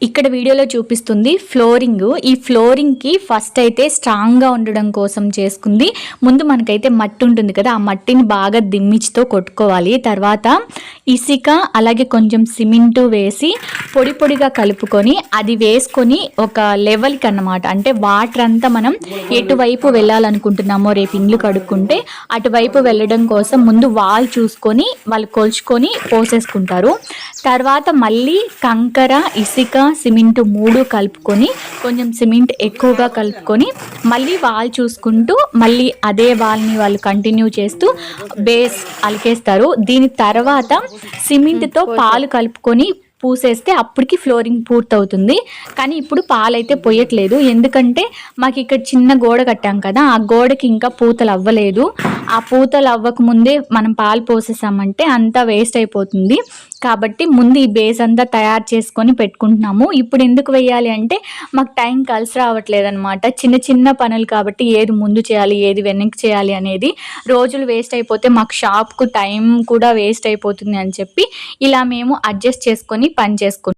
ఇక్కడ వీడియోలో చూపిస్తుంది ఫ్లోరింగ్. ఈ ఫ్లోరింగ్కి ఫస్ట్ అయితే స్ట్రాంగ్గా ఉండడం కోసం చేసుకుంది. ముందు మనకైతే మట్టి ఉంటుంది కదా, ఆ మట్టిని బాగా దిమ్మిచ్చితో కొట్టుకోవాలి. తర్వాత ఇసుక అలాగే కొంచెం సిమెంటు వేసి పొడి పొడిగా కలుపుకొని అది వేసుకొని ఒక లెవెల్కి అన్నమాట, అంటే వాటర్ అంతా మనం ఎటువైపు వెళ్ళాలనుకుంటున్నామో రేపు ఇండ్లు కడుక్కుంటే అటువైపు వెళ్ళడం కోసం ముందు వాల్ చూసుకొని వాళ్ళు కొలుచుకొని పోసేసుకుంటారు. తర్వాత మళ్ళీ కంకర ఇసుక సిమెంట్ 3 కలుపుకొని కొంచెం సిమెంట్ ఎక్కువగా కలుపుకొని మళ్ళీ వాల్ చూసుకుంటూ మళ్ళీ అదే వాల్ని వాళ్ళు కంటిన్యూ చేస్తూ బేస్ అలికేస్తారు. దీని తర్వాత సిమెంట్తో పాలు కలుపుకొని పూసేస్తే అప్పటికి ఫ్లోరింగ్ పూర్తవుతుంది. కానీ ఇప్పుడు పాలైతే పోయట్లేదు, ఎందుకంటే మాకు ఇక్కడ చిన్న గోడ కట్టాం కదా, ఆ గోడకి ఇంకా పూతలు అవ్వలేదు. ఆ పూతలు అవ్వక ముందే మనం పాలు పోసేసామంటే అంతా వేస్ట్ అయిపోతుంది. కాబట్టి ముందు ఈ బేస్ అంతా తయారు చేసుకొని పెట్టుకుంటున్నాము. ఇప్పుడు ఎందుకు వేయాలి అంటే మాకు టైం కలిసి రావట్లేదు అనమాట. చిన్న చిన్న పనులు కాబట్టి ఏది ముందు చేయాలి ఏది వెనక్కి చేయాలి అనేది రోజులు వేస్ట్ అయిపోతే మాకు షాప్కు టైం కూడా వేస్ట్ అయిపోతుంది అని చెప్పి ఇలా మేము అడ్జస్ట్ చేసుకొని పని చేసుకుంటాం.